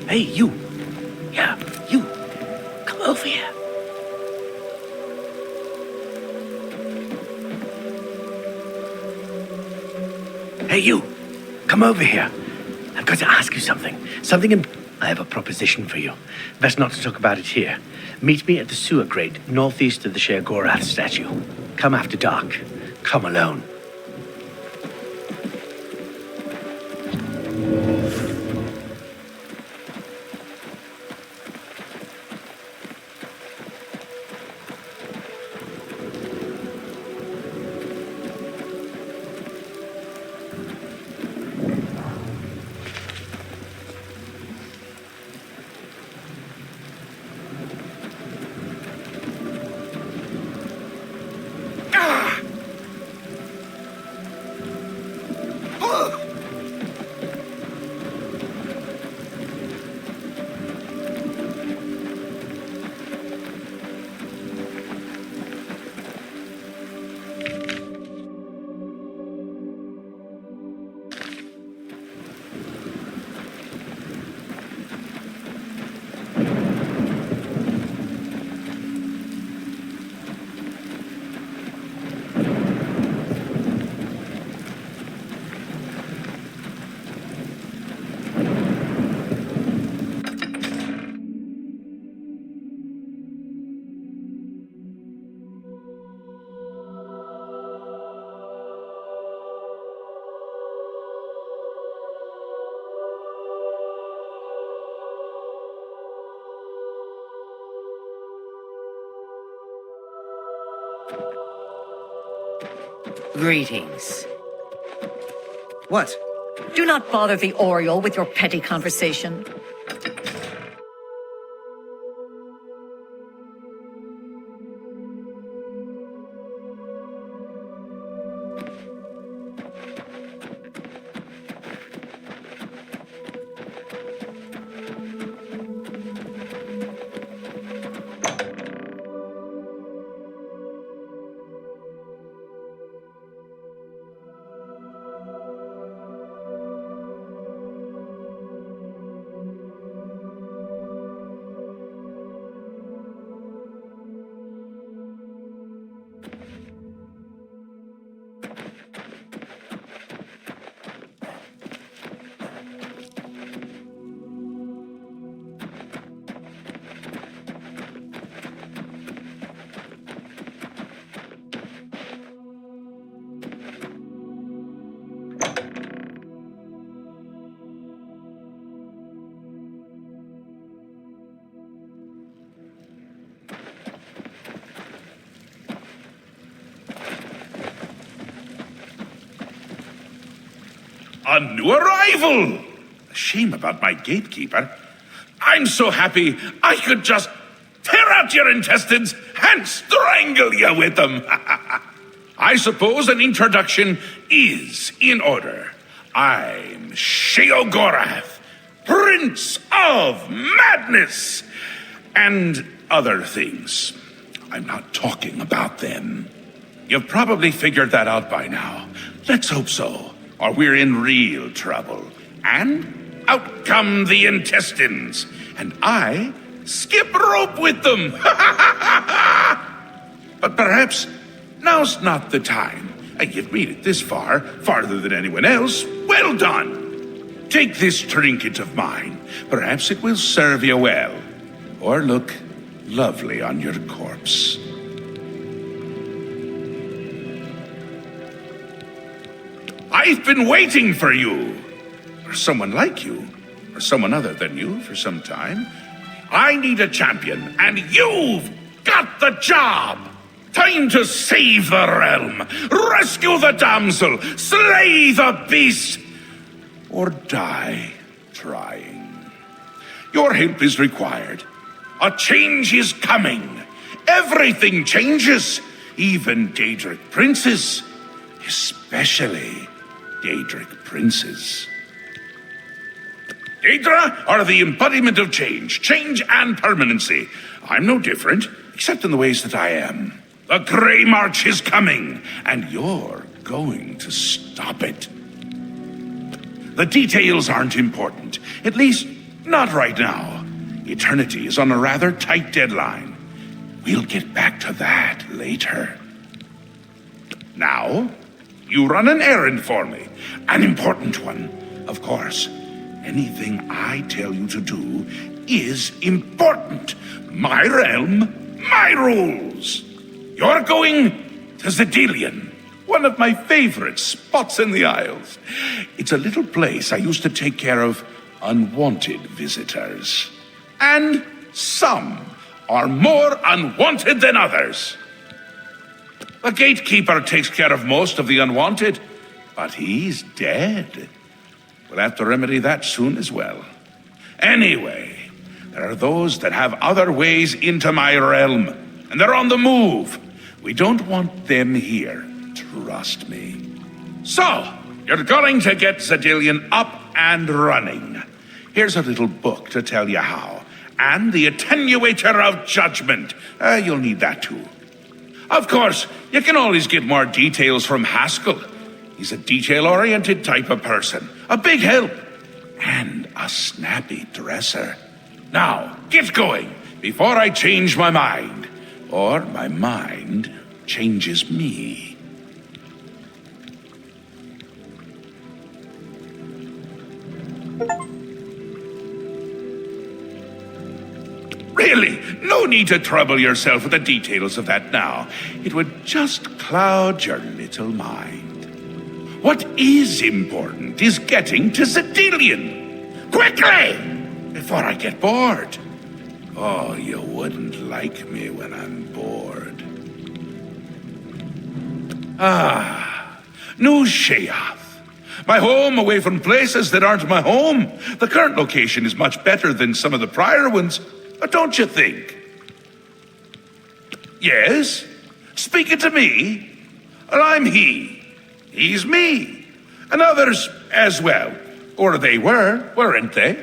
Hey, you. Yeah, you. Come over here. Hey, you. Come over here. I've got to ask you something. I have a proposition for you. Best not to talk about it here. Meet me at the sewer grate, northeast of the Sheogorath statue. Come after dark. Come alone. Greetings. What? Do not bother the Oriole with your petty conversation. A new arrival! A shame about my gatekeeper. I'm so happy I could just tear out your intestines and strangle you with them. I suppose an introduction is in order. I'm Sheogorath, Prince of Madness, and other things. I'm not talking about them. You've probably figured that out by now. Let's hope so, or we're in real trouble. And out come the intestines, and I skip rope with them. But perhaps now's not the time. You've made it this far, farther than anyone else. Well done. Take this trinket of mine. Perhaps it will serve you well, or look lovely on your corpse. I've been waiting for you, or someone like you, or someone other than you for some time. I need a champion, and you've got the job! Time to save the realm, rescue the damsel, slay the beast, or die trying. Your help is required. A change is coming. Everything changes, even Daedric princes, especially Daedric princes. Daedra are the embodiment of change and permanency. I'm no different, except in the ways that I am. The Grey March is coming, and you're going to stop it. The details aren't important, at least Not right now. Eternity is on a rather tight deadline. We'll get back to that later. Now, you run an errand for me. An important one. Of course, anything I tell you to do is important. My realm, my rules. You're going to Xedilian, one of my favorite spots in the Isles. It's a little place I used to take care of unwanted visitors. And some are more unwanted than others. The gatekeeper takes care of most of the unwanted, but he's dead. We'll have to remedy that soon as well. Anyway, there are those that have other ways into my realm, and they're on the move. We don't want them here, trust me. So, you're going to get Xedilian up and running. Here's a little book to tell you how. And the Attenuator of Judgment. You'll need that too. Of course, you can always get more details from Haskell. He's a detail-oriented type of person. A big help. And a snappy dresser. Now, get going before I change my mind. Or my mind changes me. Really, no need to trouble yourself with the details of that now. It would just cloud your little mind. What is important is getting to Xedilian. Quickly! Before I get bored. Oh, you wouldn't like me when I'm bored. New Sheath. My home away from places that aren't my home. The current location is much better than some of the prior ones. Don't you think? Yes? Speaking to me? Well, I'm he. He's me. And others as well. Or they were, weren't they?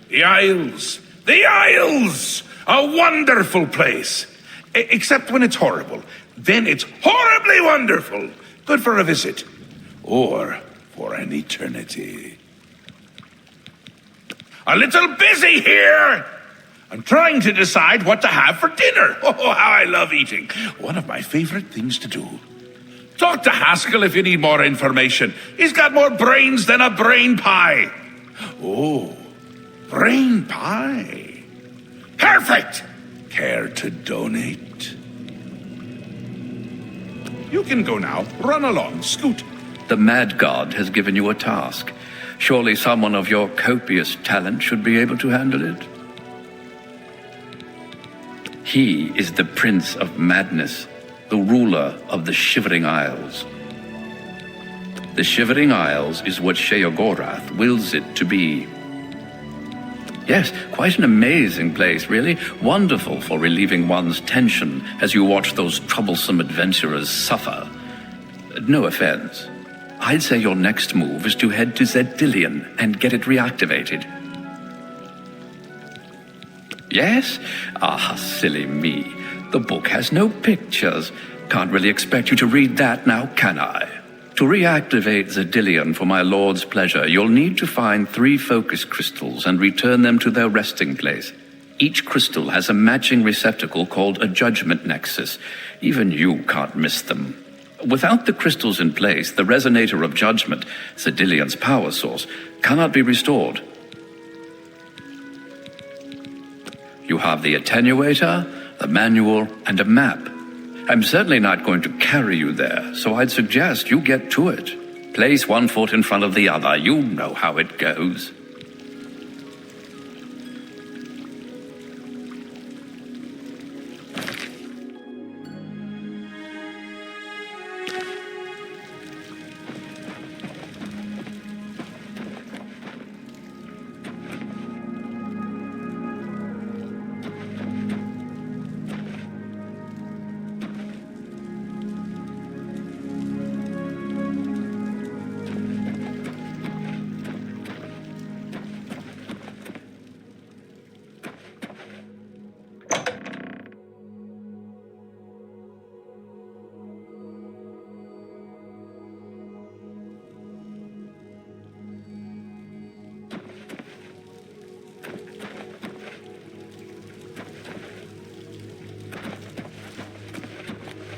The Isles. The Isles! A wonderful place. Except when it's horrible. Then it's horribly wonderful. Good for a visit. Or for an eternity. A little busy here! I'm trying to decide what to have for dinner. Oh, how I love eating. One of my favorite things to do. Talk to Haskell if you need more information. He's got more brains than a brain pie. Oh, brain pie. Perfect! Care to donate? You can go now. Run along, scoot. The Mad God has given you a task. Surely someone of your copious talent should be able to handle it. He is the Prince of Madness, the ruler of the Shivering Isles. The Shivering Isles is what Sheogorath wills it to be. Yes, quite an amazing place, really. Wonderful for relieving one's tension as you watch those troublesome adventurers suffer. No offense. I'd say your next move is to head to Xedilian and get it reactivated. Yes? Ah, silly me. The book has no pictures. Can't really expect you to read that now, can I? To reactivate Xedilian for my lord's pleasure, you'll need to find 3 focus crystals and return them to their resting place. Each crystal has a matching receptacle called a judgment nexus. Even you can't miss them. Without the crystals in place, the resonator of judgment, Xedilian's power source, cannot be restored. You have the attenuator, the manual, and a map. I'm certainly not going to carry you there, so I'd suggest you get to it. Place one foot in front of the other. You know how it goes.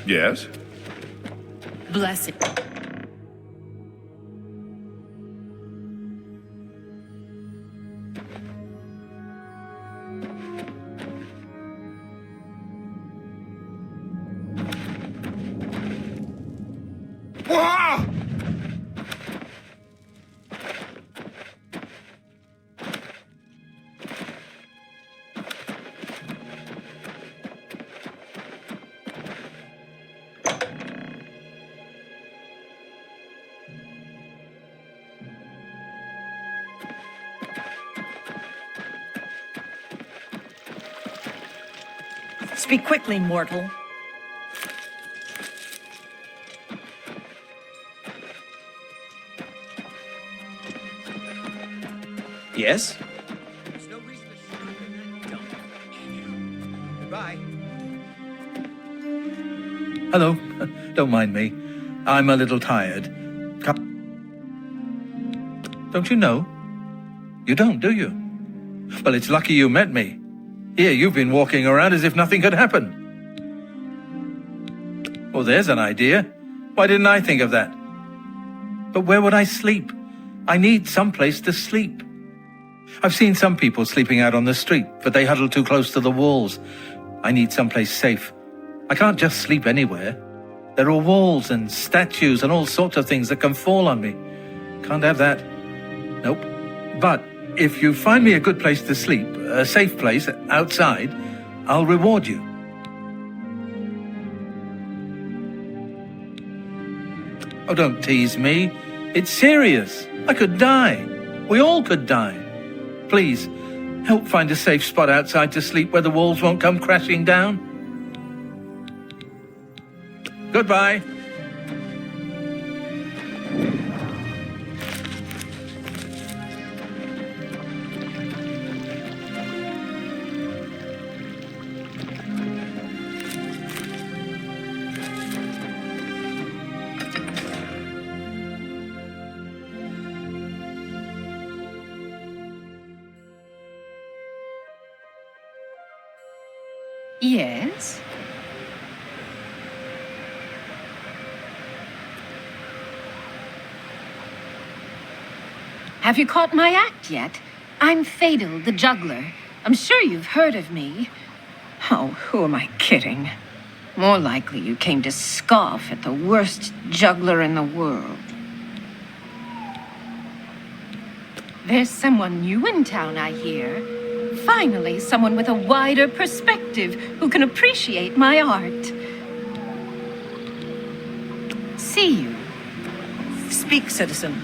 Yes? Bless it. Wah! Speak quickly, mortal. Yes? There's no reason to shoot. Don't. Goodbye. Hello. Don't mind me. I'm a little tired. Don't you know? You don't, do you? Well, it's lucky you met me. Here, you've been walking around as if nothing had happened. Oh, there's an idea. Why didn't I think of that? But where would I sleep? I need some place to sleep. I've seen some people sleeping out on the street, but they huddle too close to the walls. I need someplace safe. I can't just sleep anywhere. There are walls and statues and all sorts of things that can fall on me. Can't have that. Nope. But if you find me a good place to sleep, a safe place outside, I'll reward you. Oh, don't tease me. It's serious. I could die. We all could die. Please, help find a safe spot outside to sleep where the walls won't come crashing down. Goodbye. Yes? Have you caught my act yet? I'm Fatal, the juggler. I'm sure you've heard of me. Oh, who am I kidding? More likely you came to scoff at the worst juggler in the world. There's someone new in town, I hear. Finally, someone with a wider perspective who can appreciate my art. See you. Speak, citizen.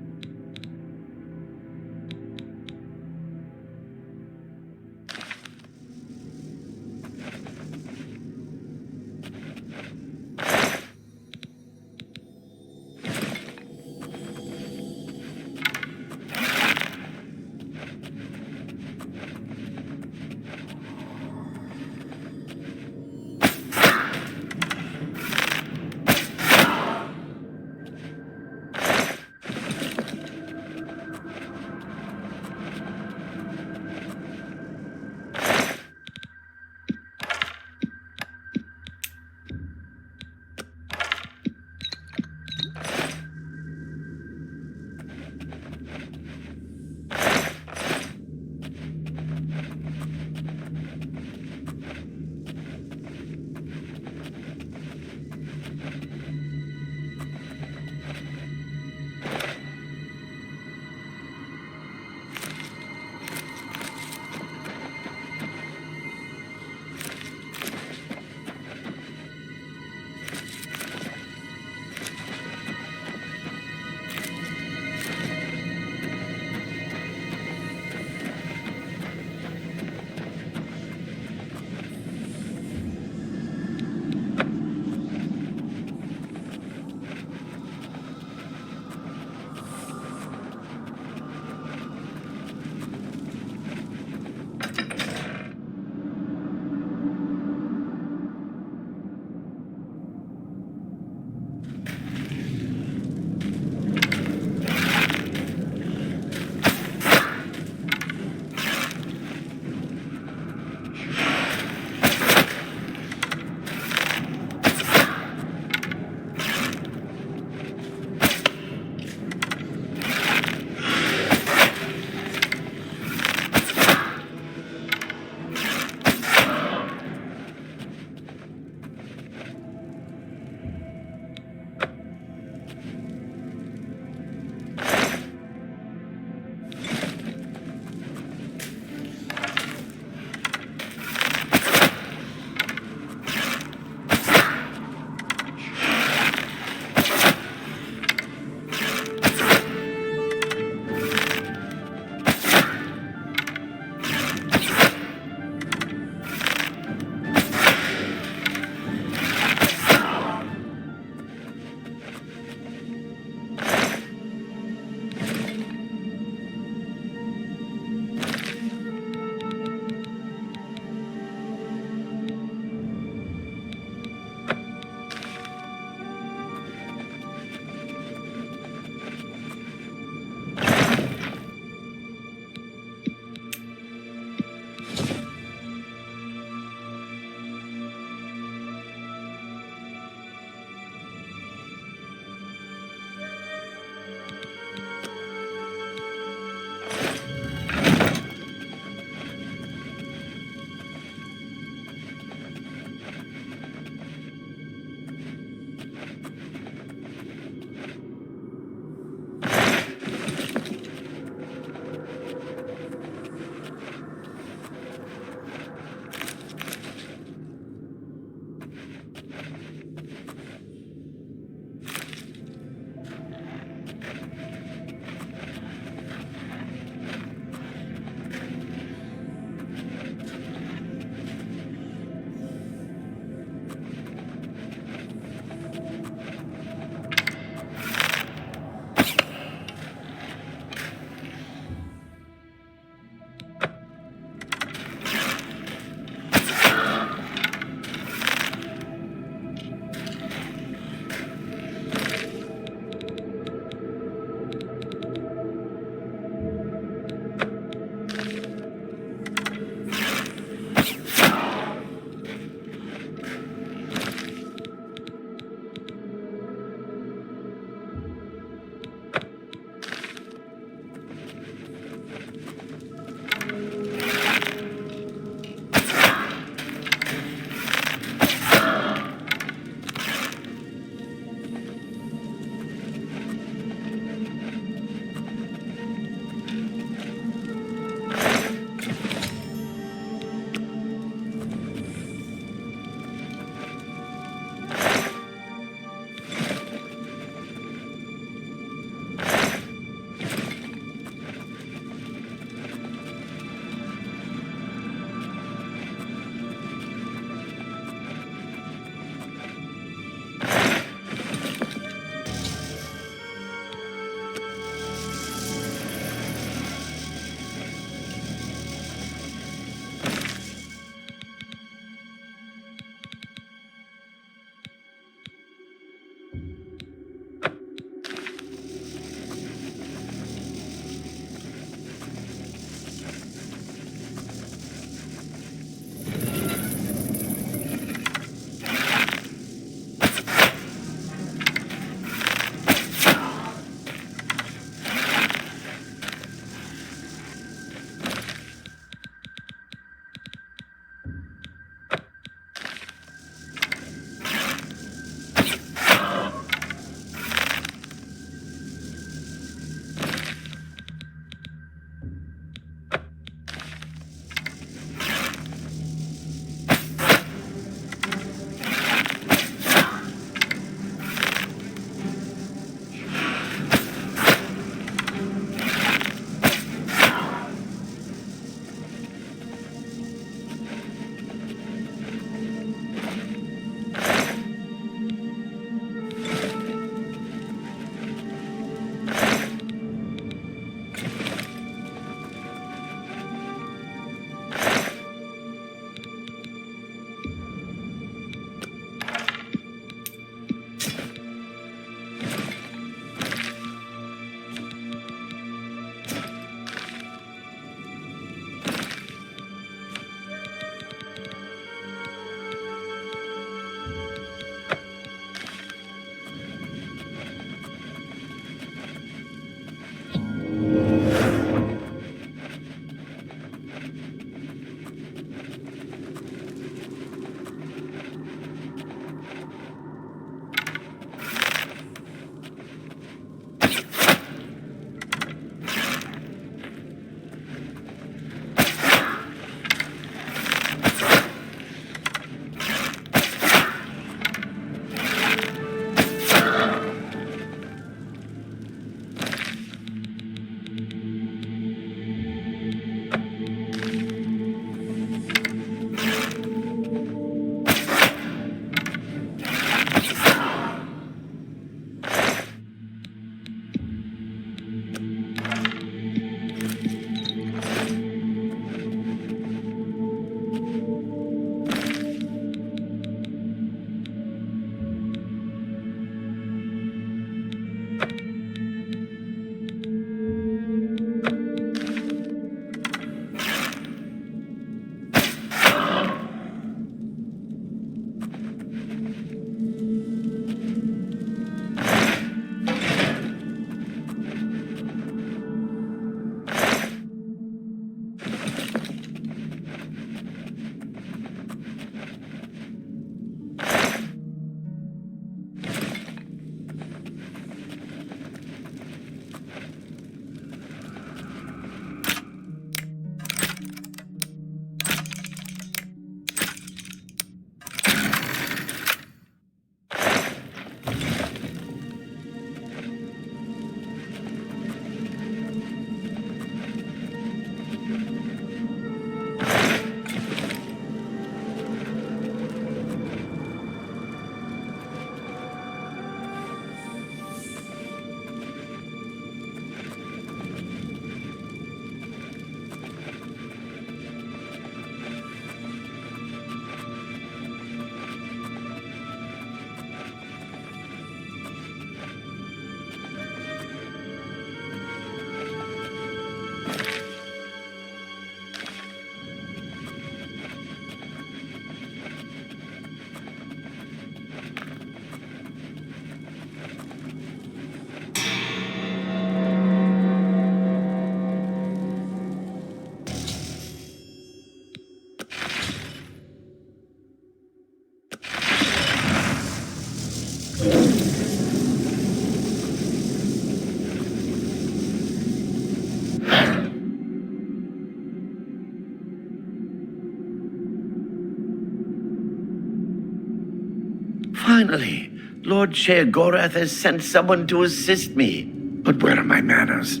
Finally, Lord Sheogorath has sent someone to assist me. But where are my manners?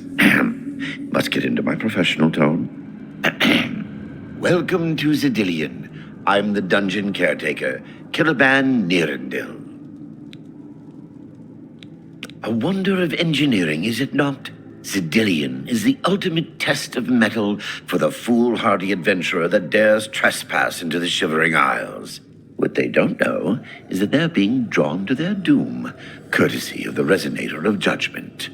Must get into my professional tone. Welcome to Xedilian. I'm the dungeon caretaker, Killaban Nirendil. A wonder of engineering, is it not? Xedilian is the ultimate test of mettle for the foolhardy adventurer that dares trespass into the Shivering Isles. What they don't know is that they're being drawn to their doom, courtesy of the Resonator of Judgment.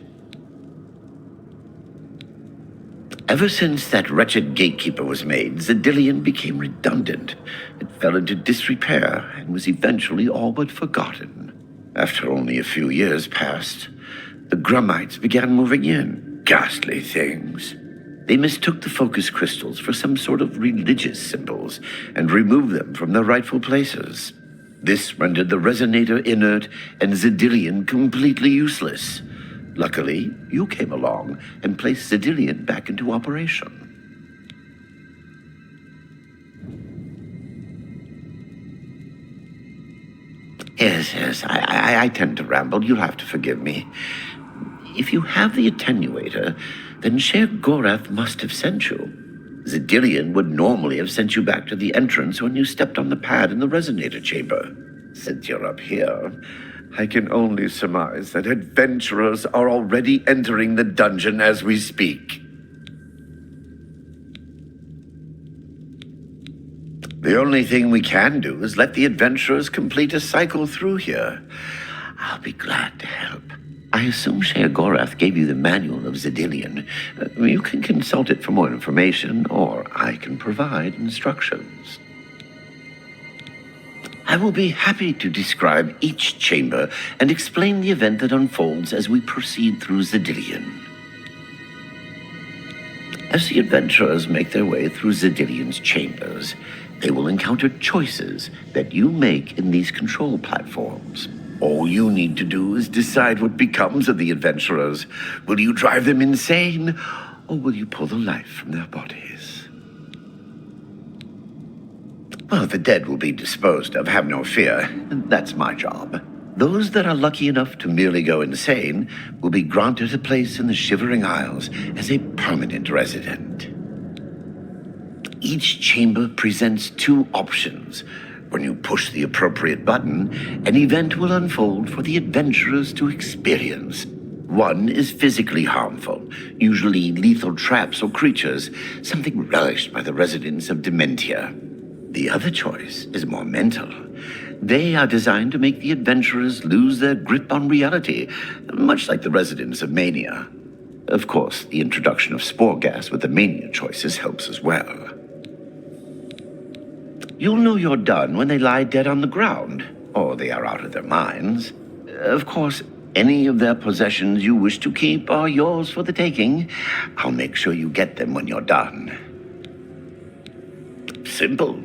Ever since that wretched gatekeeper was made, Xedilian became redundant. It fell into disrepair and was eventually all but forgotten. After only a few years passed, the Grummites began moving in. Ghastly things. They mistook the focus crystals for some sort of religious symbols and removed them from their rightful places. This rendered the Resonator inert and Xedilian completely useless. Luckily, you came along and placed Xedilian back into operation. Yes, I tend to ramble. You'll have to forgive me. If you have the attenuator, then Sheogorath must have sent you. Xedilian would normally have sent you back to the entrance when you stepped on the pad in the Resonator chamber. Since you're up here, I can only surmise that adventurers are already entering the dungeon as we speak. The only thing we can do is let the adventurers complete a cycle through here. I'll be glad to help. I assume Sheogorath gave you the manual of Xedilian. You can consult it for more information, or I can provide instructions. I will be happy to describe each chamber and explain the event that unfolds as we proceed through Xedilian. As the adventurers make their way through Xedilian's chambers, they will encounter choices that you make in these control platforms. All you need to do is decide what becomes of the adventurers. Will you drive them insane, or will you pull the life from their bodies? Well, the dead will be disposed of, have no fear. That's my job. Those that are lucky enough to merely go insane will be granted a place in the Shivering Isles as a permanent resident. Each chamber presents two options. When you push the appropriate button, an event will unfold for the adventurers to experience. One is physically harmful, usually lethal traps or creatures, something relished by the residents of Dementia. The other choice is more mental. They are designed to make the adventurers lose their grip on reality, much like the residents of Mania. Of course, the introduction of spore gas with the Mania choices helps as well. You'll know you're done when they lie dead on the ground, or they are out of their minds. Of course, any of their possessions you wish to keep are yours for the taking. I'll make sure you get them when you're done. Simple.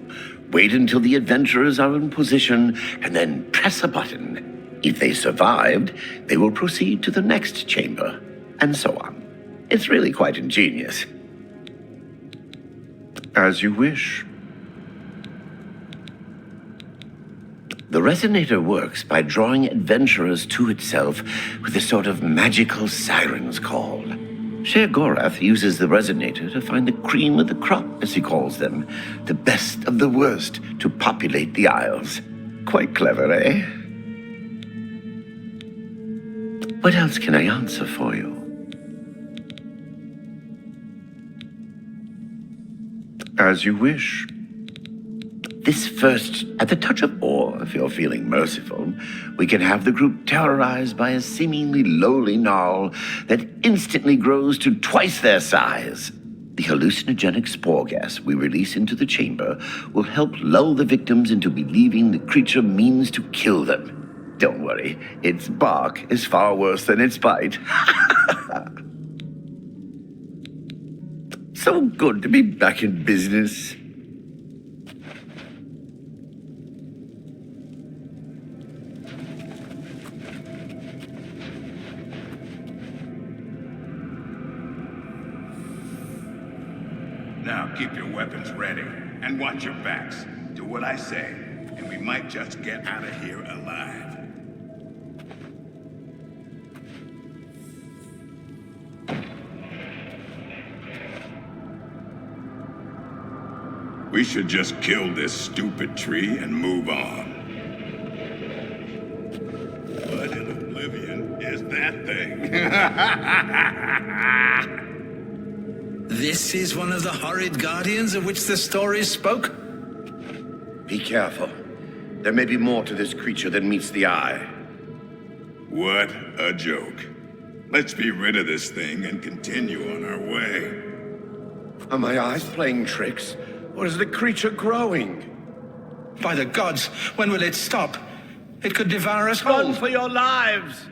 Wait until the adventurers are in position, and then press a button. If they survived, they will proceed to the next chamber, and so on. It's really quite ingenious. As you wish. The Resonator works by drawing adventurers to itself with a sort of magical siren's call. Sheogorath uses the Resonator to find the cream of the crop, as he calls them, the best of the worst to populate the Isles. Quite clever, eh? What else can I answer for you? As you wish. This first, at the touch of awe, if you're feeling merciful, we can have the group terrorized by a seemingly lowly gnarl that instantly grows to twice their size. The hallucinogenic spore gas we release into the chamber will help lull the victims into believing the creature means to kill them. Don't worry, its bark is far worse than its bite. So good to be back in business. Now keep your weapons ready and watch your backs. Do what I say. and we might just get out of here alive. We should just kill this stupid tree and move on. What in Oblivion is that thing? This is one of the horrid guardians of which the stories spoke? Be careful. There may be more to this creature than meets the eye. What a joke. Let's be rid of this thing and continue on our way. Are my eyes playing tricks? Or is the creature growing? By the gods, when will it stop? It could devour us Run whole. for your lives!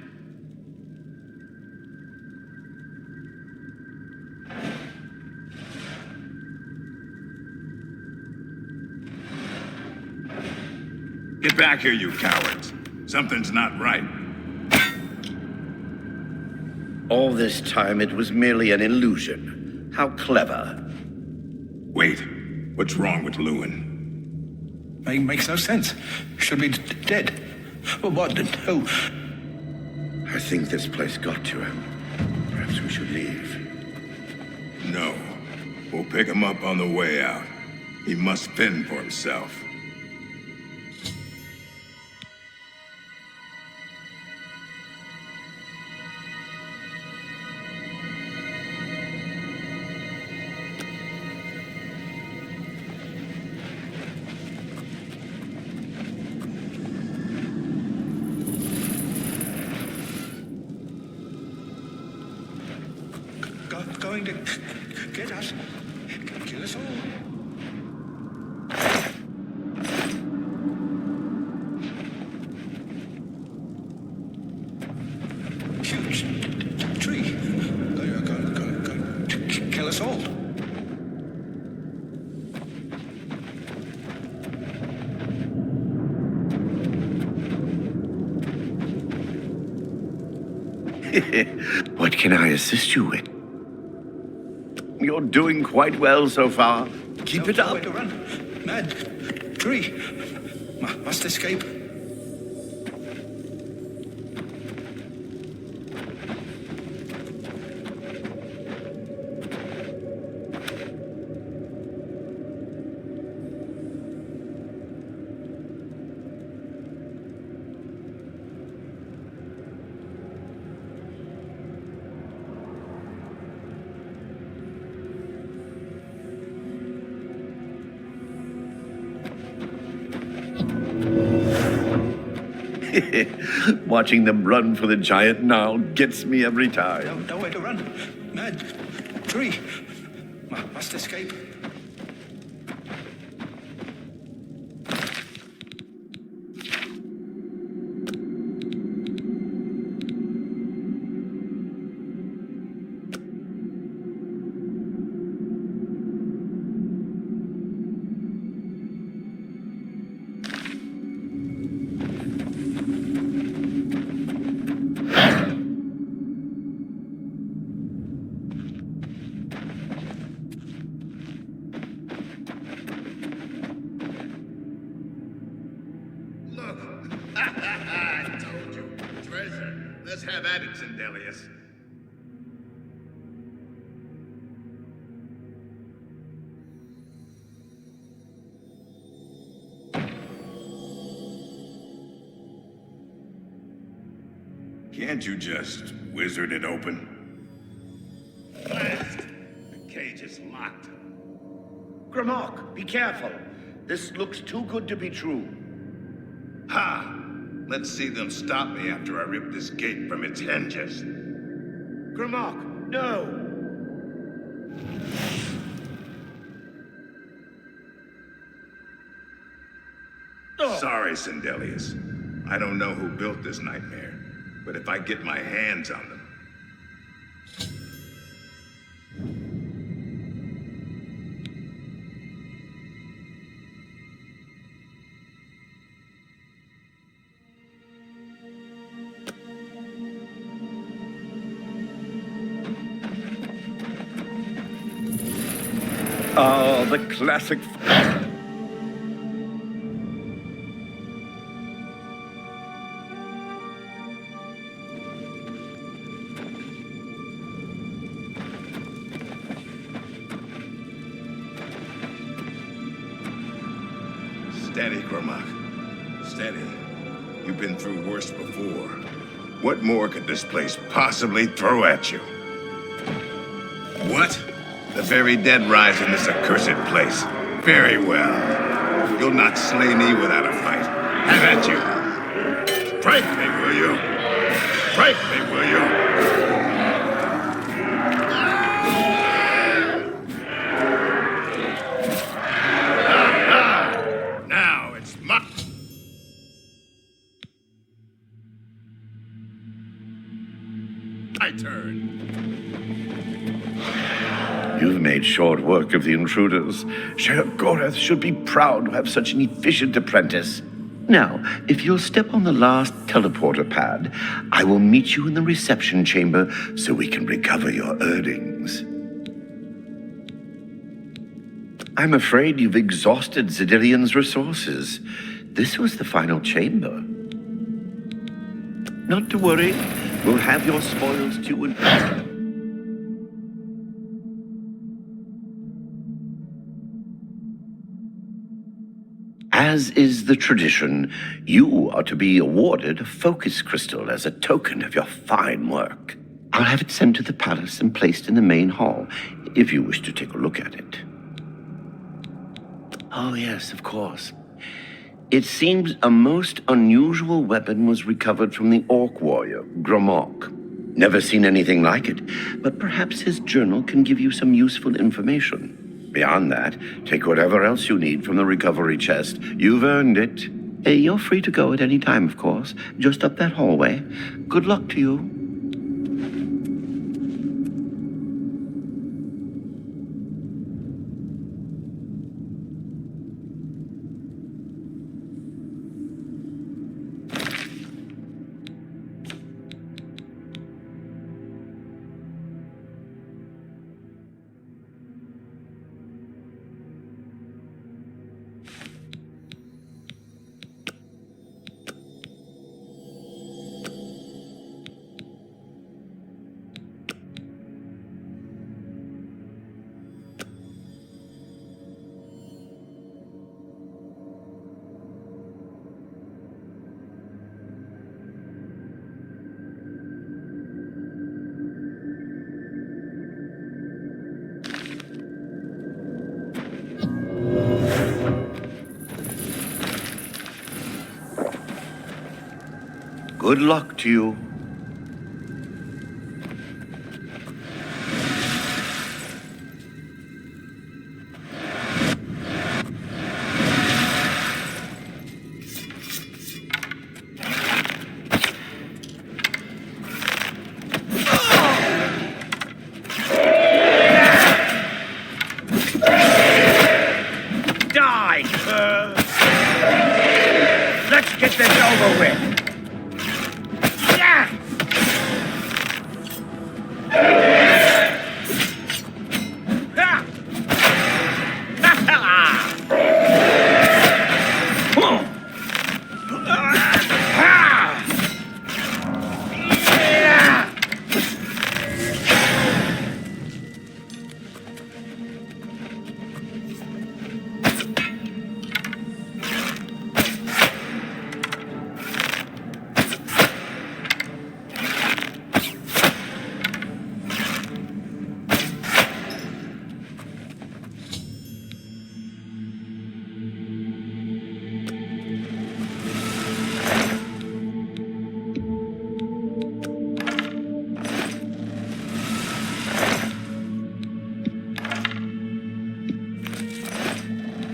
Get back here, you cowards. Something's not right. All this time it was merely an illusion. How clever. Wait, what's wrong with Lewin? Makes no sense. Should be dead. But what? Who? I think this place got to him. Perhaps we should leave. No. We'll pick him up on the way out. He must fend for himself. Going to get us. Kill us all. Huge tree. Going to kill us all. What can I assist you with? You're doing quite well so far. Keep it up. Nowhere to run. Mad tree. Must escape. Watching them run for the giant now gets me every time. Nowhere to run. Mad tree. Must escape. I told you. Treasure. Let's have at it, Xedilian. Can't you just wizard it open? Blast! The cage is locked. Grimok, be careful. This looks too good to be true. Ha! Let's see them stop me after I rip this gate from its hinges. Grimok, no! Sorry, Xedilian. I don't know who built this nightmare, but if I get my hands on them... Oh, the classic... Steady, Cormac. Steady. You've been through worse before. What more could this place possibly throw at you? What? The very dead rise in this accursed place. Very well. You'll not slay me without a fight. Have at you. Strike me, will you? Strike me, will you? Now it's my turn. You've made short work of the intruders. Sheogorath should be proud to have such an efficient apprentice. Now, if you'll step on the last teleporter pad, I will meet you in the reception chamber so we can recover your earnings. I'm afraid you've exhausted Xedilian's resources. This was the final chamber. Not to worry, we'll have your spoils too and As is the tradition, you are to be awarded a focus crystal as a token of your fine work. I'll have it sent to the palace and placed in the main hall, if you wish to take a look at it. Oh yes, of course. It seems a most unusual weapon was recovered from the orc warrior, Gromok. Never seen anything like it, but perhaps his journal can give you some useful information. Beyond that, take whatever else you need from the recovery chest. You've earned it. You're free to go at any time, of course. Just up that hallway. Good luck to you. Good luck to you. Die, let's get this over with.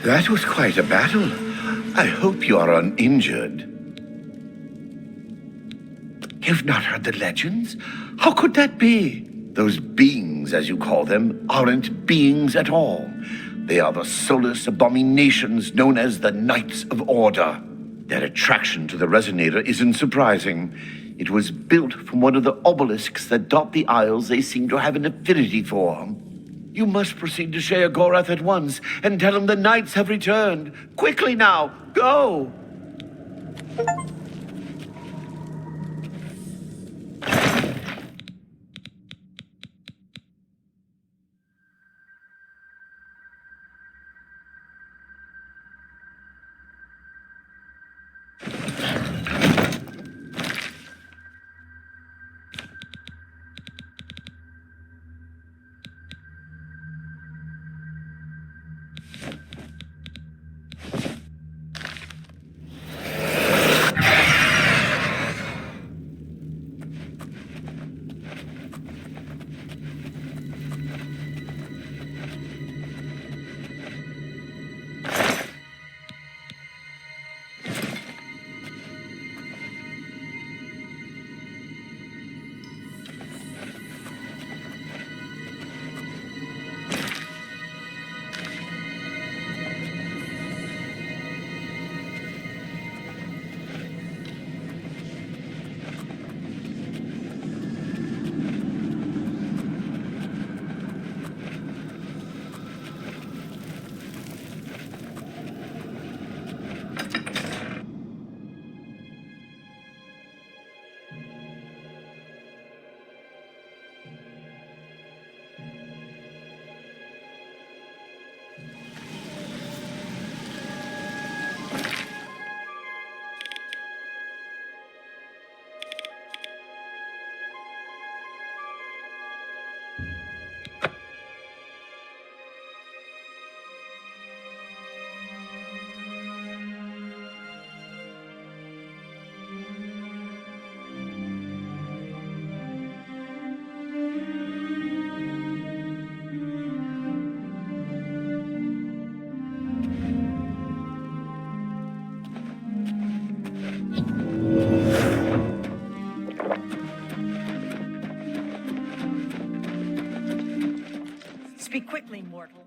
That was quite a battle. I hope you are uninjured. You've not heard the legends? How could that be? Those beings, as you call them, aren't beings at all. They are the soulless abominations known as the Knights of Order. Their attraction to the Resonator isn't surprising. It was built from one of the obelisks that dot the isles they seem to have an affinity for. You must proceed to Sheogorath at once and tell him the knights have returned. Quickly now, go! Speak quickly, mortal.